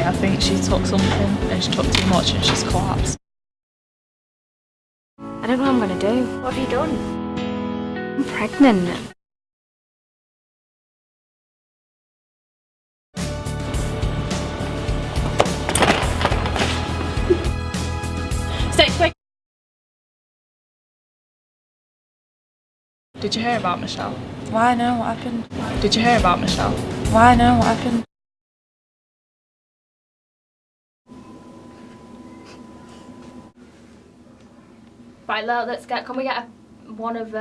I think she took something and she took too much and she's collapsed. I don't know what I'm gonna do. What have you done? I'm pregnant. Stay quick! Did you hear about Michelle? Why no? What happened? Did you hear about Michelle? Why no? What happened? Right, let's get. Can we get one of